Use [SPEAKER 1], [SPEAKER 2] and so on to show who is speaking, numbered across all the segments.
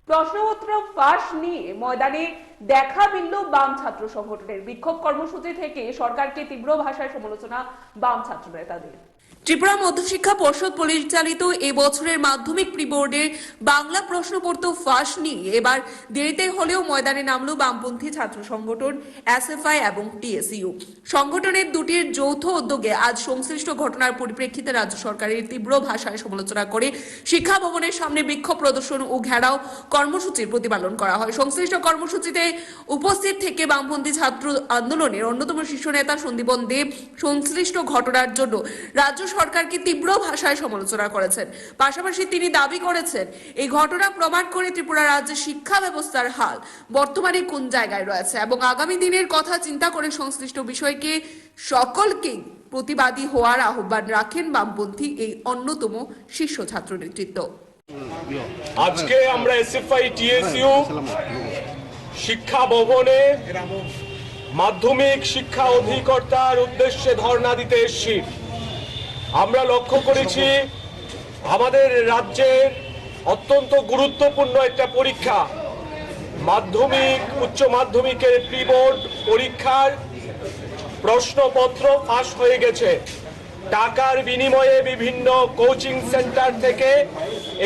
[SPEAKER 1] প্রশ্নপত্র ফাঁস নিয়ে ময়দানে দেখা মিলল বাম ছাত্র সংগঠনের। বিক্ষোভ কর্মসূচি থেকে সরকারকে তীব্র ভাষায় সমালোচনা বাম ছাত্র নেতাদের। ত্রিপুরা মধ্যশিক্ষা পর্ষদ পরিচালিত এবছরের মাধ্যমিক প্রি বোর্ডের বাংলা প্রশ্নপত্র ফাঁস নিয়ে এবার দেরিতে হলেও ময়দানে নামল বামপন্থী ছাত্র সংগঠন এসএফআই এবং টিএসইউ। সংগঠনের দুটির যৌথ উদ্যোগে আজ সংশ্লিষ্ট ঘটনার পরিপ্রেক্ষিতে রাজ্য সরকারের তীব্র ভাষায় সমালোচনা করে শিক্ষা ভবনের সামনে বিক্ষোভ প্রদর্শন ও ঘেরাও কর্মসূচির প্রতিপালন করা হয়। সংশ্লিষ্ট কর্মসূচিতে উপস্থিত থেকে বামপন্থী ছাত্র আন্দোলনের অন্যতম শীর্ষ নেতা সন্দীপন দেব সংশ্লিষ্ট ঘটনার জন্য রাজ্য সরকারকে তীব্র ভাষায় সমালোচনা করেছেন। পাশাপাশি তিনি দাবি করেছেন, এই ঘটনা প্রমাণ করে ত্রিপুরা রাজ্যের শিক্ষা ব্যবস্থার হাল বর্তমানে কোন জায়গায় রয়েছে এবং আগামী দিনের কথা চিন্তা করে সংশ্লিষ্ট বিষয়কে সকলকেই প্রতিবাদী হওয়ার আহ্বান রাখেন বামপন্থী এই অন্যতম শীর্ষ ছাত্র নেতৃত্ব।
[SPEAKER 2] আজকে আমরা এসএফআই টিএসইউ শিক্ষা ভবনে মাধ্যমিক শিক্ষা অধিকর্তার উদ্দেশ্যে ধর্ণা দিতে এসেছি। আমরা লক্ষ্য করেছি আমাদের রাজ্যের অত্যন্ত গুরুত্বপূর্ণ একটা পরীক্ষা, মাধ্যমিক উচ্চ মাধ্যমিকের প্রি বোর্ড পরীক্ষার প্রশ্নপত্র ফাঁস হয়ে গেছে। টাকার বিনিময়ে বিভিন্ন কোচিং সেন্টার থেকে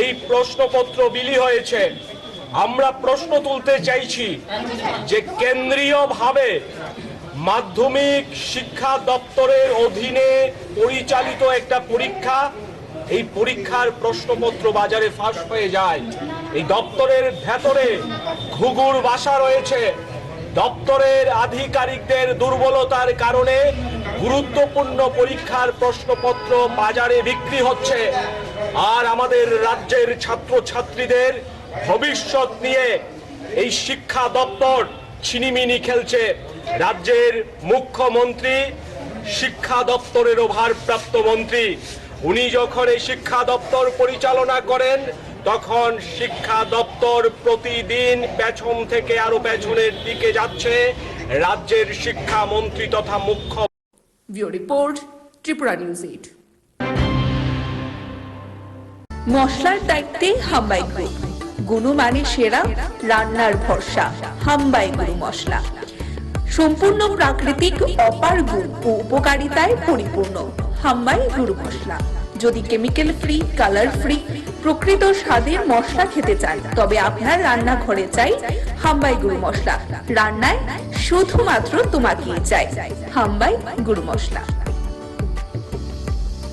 [SPEAKER 2] এই প্রশ্নপত্র বিলি হয়েছে। আমরা প্রশ্ন তুলতে চাইছি যে কেন্দ্রীয়ভাবে মাধ্যমিক শিক্ষা দপ্তরের অধীনে পরিচালিত একটা পরীক্ষা, এই পরীক্ষার প্রশ্নপত্র বাজারে ফাঁস হয়ে যায়। এই দপ্তরের ভেতরে ঘুঘুর বাসা রয়েছে। দপ্তরের আধিকারিকদের দুর্বলতার কারণে গুরুত্বপূর্ণ পরীক্ষার প্রশ্নপত্র বাজারে বিক্রি হচ্ছে। আর আমাদের রাজ্যের ছাত্রছাত্রীদের ভবিষ্যৎ নিয়ে এই শিক্ষা দপ্তর ছিনিমিনি খেলছে। রাজ্যের মুখ্যমন্ত্রী শিক্ষা দপ্তরের ভারপ্রাপ্ত মন্ত্রী, উনি যখন এই শিক্ষা দপ্তর পরিচালনা করেন তখন শিক্ষা দপ্তর প্রতিদিন পেছন থেকে আরো পেছনের দিকে যাচ্ছে। রাজ্যের শিক্ষা মন্ত্রী তথা মুখ্য
[SPEAKER 1] রিপোর্ট ত্রিপুরা নিউজ 8। মশলার দায়িত্বে হাম্বাই গ্রুপ, গুণমানে সেরা, রান্নার ভরসা হাম্বাই গুরু মশলা। সম্পূর্ণ প্রাকৃতিক অপার গুণ ও উপকারিতায় পরিপূর্ণ হাম্বাই গুরু মশলা। যদি কেমিক্যাল ফ্রি, কালার ফ্রি, প্রকৃত স্বাদের মশলা খেতে চান তবে আপনার রান্নাঘরে চাই হাম্বাই গুরু মশলা। রান্নায় শুধুমাত্র তোমাকেই চাই হাম্বাই গুরু মশলা।